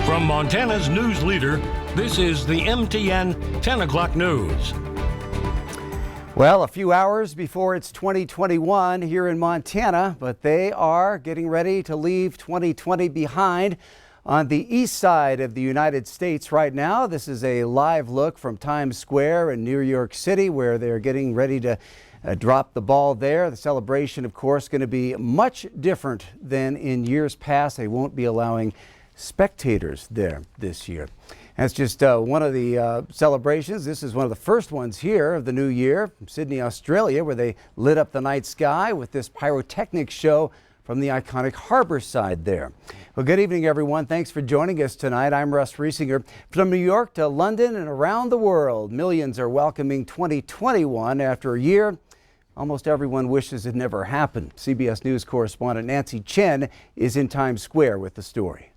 From Montana's news leader, this is the MTN 10 o'clock news. Well, a few hours before it's 2021 here in Montana, but they are getting ready to leave 2020 behind on the east side of the United States right now. This is a live look from Times Square in New York City, where they're getting ready to drop the ball there. The celebration, of course, going to be much different than in years past. They won't be allowing spectators there this year. That's just one of the celebrations. This is one of the first ones here of the new year from Sydney, Australia, where they lit up the night sky with this pyrotechnics show from the iconic harbor side there. Well, good evening, everyone. Thanks for joining us tonight. I'm Russ Riesinger. From New York to London and around the world, millions are welcoming 2021 after a year almost everyone wishes it never happened. CBS News correspondent Nancy Chen is in Times Square with the story.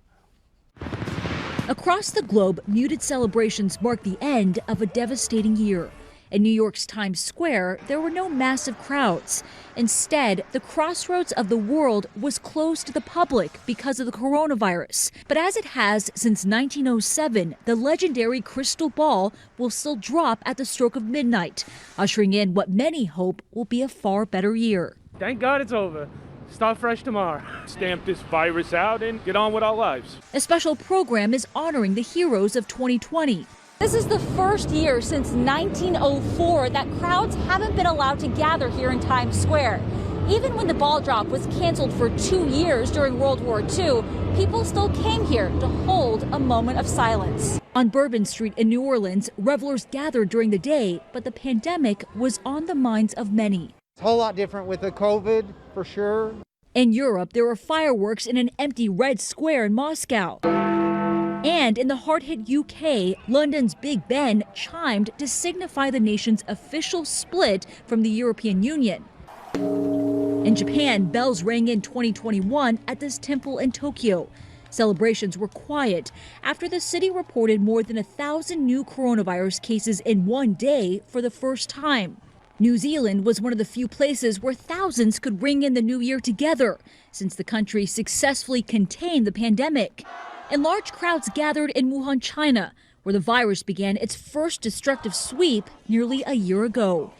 Across the globe, muted celebrations mark the end of a devastating year. In New York's Times Square, there were no massive crowds. Instead, the crossroads of the world was closed to the public because of the coronavirus. But as it has since 1907, the legendary crystal ball will still drop at the stroke of midnight, ushering in what many hope will be a far better year. Thank God it's over. Start fresh tomorrow. Stamp this virus out and get on with our lives. A special program is honoring the heroes of 2020. This is the first year since 1904 that crowds haven't been allowed to gather here in Times Square. Even when the ball drop was canceled for 2 years during World War II, people still came here to hold a moment of silence. On Bourbon Street in New Orleans, revelers gathered during the day, but the pandemic was on the minds of many. It's a whole lot different with the COVID, for sure. In Europe, there were fireworks in an empty Red Square in Moscow. And in the hard-hit UK, London's Big Ben chimed to signify the nation's official split from the European Union. In Japan, bells rang in 2021 at this temple in Tokyo. Celebrations were quiet after the city reported more than 1,000 new coronavirus cases in one day for the first time. New Zealand was one of the few places where thousands could ring in the new year together since the country successfully contained the pandemic. And large crowds gathered in Wuhan, China, where the virus began its first destructive sweep nearly a year ago.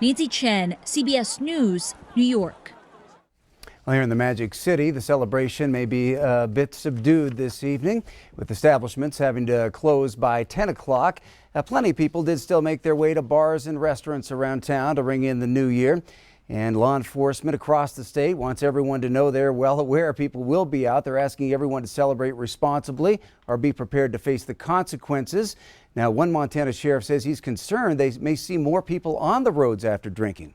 Nancy Chen, CBS News, New York. Well, here in the Magic City, the celebration may be a bit subdued this evening, with establishments having to close by 10 o'clock. Plenty of people did still make their way to bars and restaurants around town to ring in the new year. And law enforcement across the state wants everyone to know they're well aware people will be out. They're asking everyone to celebrate responsibly or be prepared to face the consequences. Now, one Montana sheriff says he's concerned they may see more people on the roads after drinking.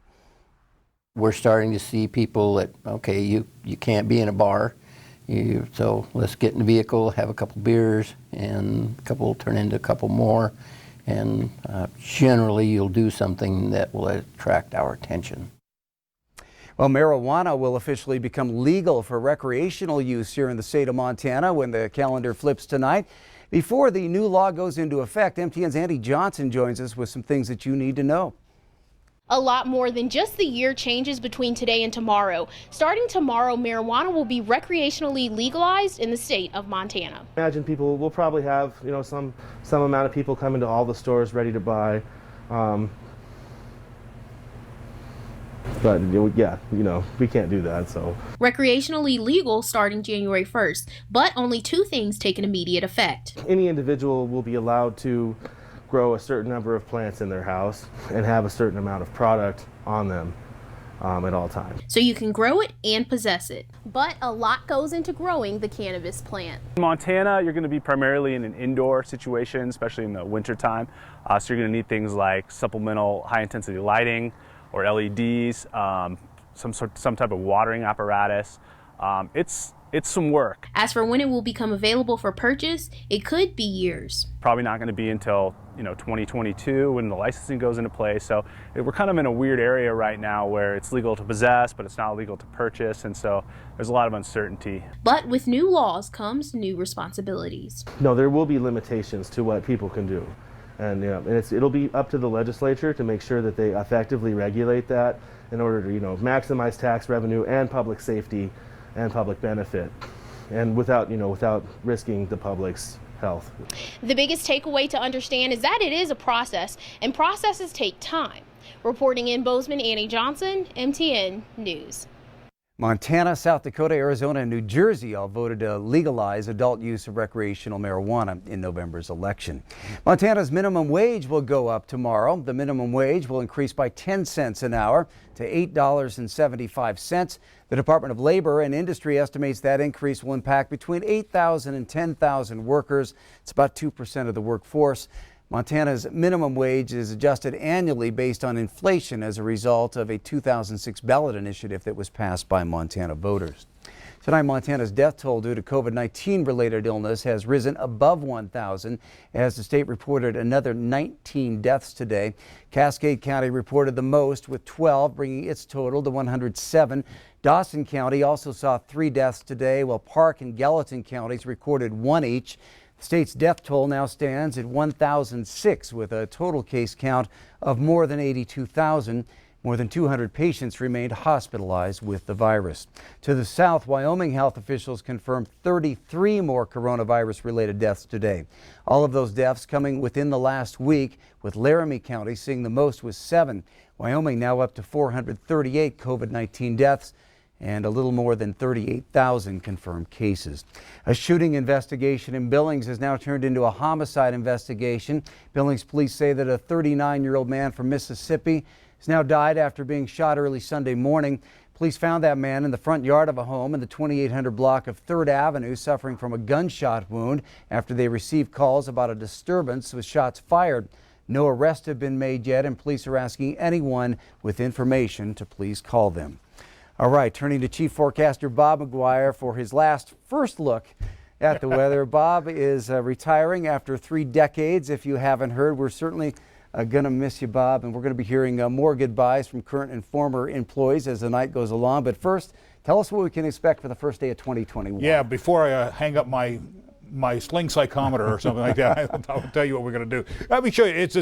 We're starting to see people that, okay, you can't be in a bar, so let's get in the vehicle, have a couple beers, and a couple turn into a couple more. And generally, you'll do something that will attract our attention. Well, marijuana will officially become legal for recreational use here in the state of Montana when the calendar flips tonight. Before the new law goes into effect, MTN's Andy Johnson joins us with some things that you need to know. A lot more than just the year changes between today and tomorrow. Starting tomorrow, marijuana will be recreationally legalized in the state of Montana. Imagine people will probably have, some amount of people come into all the stores ready to buy. But yeah, we can't do that, so. Recreationally legal starting January 1st, but only 2 things take an immediate effect. Any individual will be allowed to grow a certain number of plants in their house and have a certain amount of product on them at all times. So you can grow it and possess it. But a lot goes into growing the cannabis plant. In Montana, you're going to be primarily in an indoor situation, especially in the wintertime. So you're going to need things like supplemental high-intensity lighting, or LEDs, some type of watering apparatus. It's some work. As for when it will become available for purchase, it could be years. Probably not going to be until 2022 when the licensing goes into place. So we're kind of in a weird area right now where it's legal to possess, but it's not legal to purchase, and so there's a lot of uncertainty. But with new laws comes new responsibilities. No, there will be limitations to what people can do. And, it'll be up to the legislature to make sure that they effectively regulate that in order to, maximize tax revenue and public safety and public benefit, and without risking the public's health. The biggest takeaway to understand is that it is a process, and processes take time. Reporting in Bozeman, Annie Johnson, MTN News. Montana, South Dakota, Arizona, and New Jersey all voted to legalize adult use of recreational marijuana in November's election. Montana's minimum wage will go up tomorrow. The minimum wage will increase by 10 cents an hour to $8.75. The Department of Labor and Industry estimates that increase will impact between 8,000 and 10,000 workers. It's about 2% of the workforce. Montana's minimum wage is adjusted annually based on inflation as a result of a 2006 ballot initiative that was passed by Montana voters. Tonight, Montana's death toll due to COVID-19 related illness has risen above 1,000 as the state reported another 19 deaths today. Cascade County reported the most with 12, bringing its total to 107. Dawson County also saw 3 deaths today, while Park and Gallatin counties recorded 1 each. The state's death toll now stands at 1,006 with a total case count of more than 82,000. More than 200 patients remained hospitalized with the virus. To the south, Wyoming health officials confirmed 33 more coronavirus-related deaths today. All of those deaths coming within the last week, with Laramie County seeing the most with 7. Wyoming now up to 438 COVID-19 deaths and a little more than 38,000 confirmed cases. A shooting investigation in Billings has now turned into a homicide investigation. Billings police say that a 39-year-old man from Mississippi has now died after being shot early Sunday morning. Police found that man in the front yard of a home in the 2800 block of 3rd Avenue suffering from a gunshot wound after they received calls about a disturbance with shots fired. No arrests have been made yet, and police are asking anyone with information to please call them. All right, turning to Chief Forecaster Bob McGuire for his first look at the weather. Bob is retiring after 3 decades. If you haven't heard, we're certainly going to miss you, Bob, and we're going to be hearing more goodbyes from current and former employees as the night goes along. But first, tell us what we can expect for the first day of 2021. Yeah, before I hang up my sling psychometer or something like that, I'll tell you what we're going to do. Let me show you. It's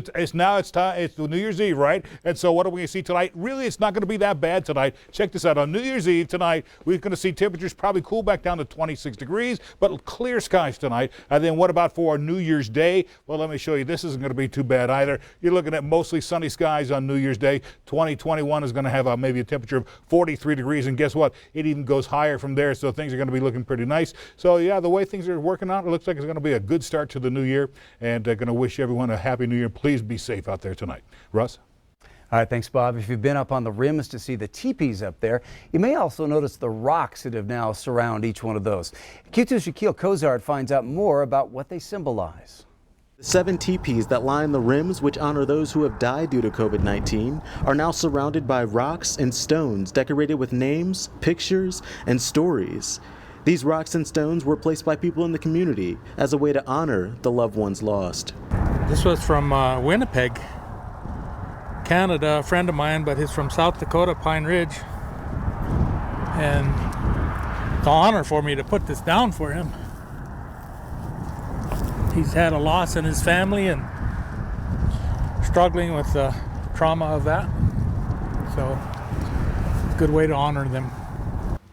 time. It's New Year's Eve, right? And so what are we going to see tonight? Really, it's not going to be that bad tonight. Check this out. On New Year's Eve tonight, we're going to see temperatures probably cool back down to 26 degrees, but clear skies tonight. And then what about for New Year's Day? Well, let me show you. This isn't going to be too bad either. You're looking at mostly sunny skies on New Year's Day. 2021 is going to have maybe a temperature of 43 degrees, and guess what? It even goes higher from there, so things are going to be looking pretty nice. So yeah, the way things are working out, it looks like it's going to be a good start to the new year, and going to wish everyone a happy new year. Please be safe out there tonight. Russ? All right, thanks, Bob. If you've been up on the rims to see the teepees up there, you may also notice the rocks that have now surround each one of those. Q2's Shaquille Cozart finds out more about what they symbolize. The 7 teepees that line the rims, which honor those who have died due to COVID-19, are now surrounded by rocks and stones decorated with names, pictures, and stories. These rocks and stones were placed by people in the community as a way to honor the loved ones lost. This was from Winnipeg, Canada, a friend of mine, but he's from South Dakota, Pine Ridge. And it's an honor for me to put this down for him. He's had a loss in his family and struggling with the trauma of that. So it's a good way to honor them.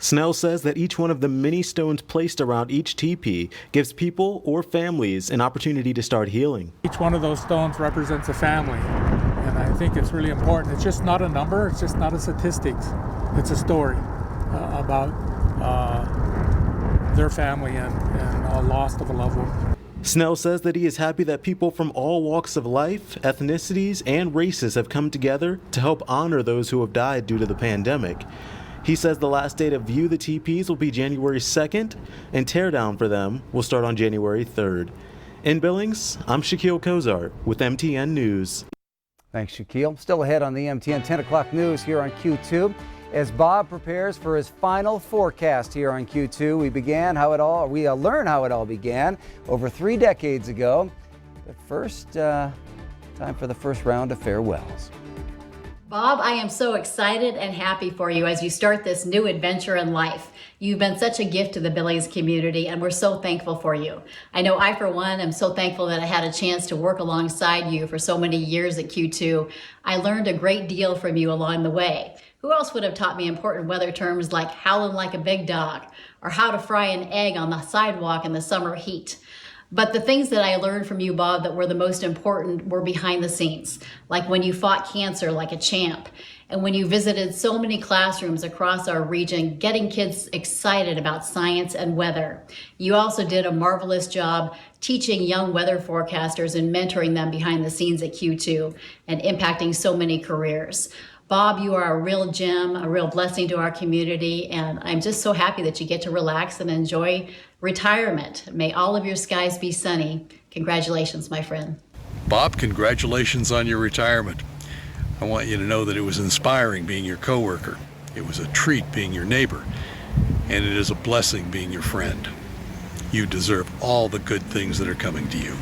Snell says that each one of the many stones placed around each teepee gives people or families an opportunity to start healing. Each one of those stones represents a family, and I think it's really important. It's just not a number, it's just not a statistics. It's a story about their family and a loss of a loved one. Snell says that he is happy that people from all walks of life, ethnicities, and races have come together to help honor those who have died due to the pandemic. He says the last day to view the teepees will be January 2nd, and teardown for them will start on January 3rd. In Billings, I'm Shaquille Cozart with MTN News. Thanks, Shaquille. Still ahead on the MTN 10 o'clock news here on Q2. As Bob prepares for his final forecast here on Q2, we learn how it all began over 3 decades ago. But first, time for the first round of farewells. Bob, I am so excited and happy for you as you start this new adventure in life. You've been such a gift to the Billings community, and we're so thankful for you. I know I, for one, am so thankful that I had a chance to work alongside you for so many years at Q2. I learned a great deal from you along the way. Who else would have taught me important weather terms like howling like a big dog, or how to fry an egg on the sidewalk in the summer heat? But the things that I learned from you, Bob, that were the most important were behind the scenes, like when you fought cancer like a champ, and when you visited so many classrooms across our region, getting kids excited about science and weather. You also did a marvelous job teaching young weather forecasters and mentoring them behind the scenes at Q2 and impacting so many careers. Bob, you are a real gem, a real blessing to our community, and I'm just so happy that you get to relax and enjoy retirement. May all of your skies be sunny. Congratulations, my friend. Bob, congratulations on your retirement. I want you to know that it was inspiring being your coworker. It was a treat being your neighbor, and it is a blessing being your friend. You deserve all the good things that are coming to you.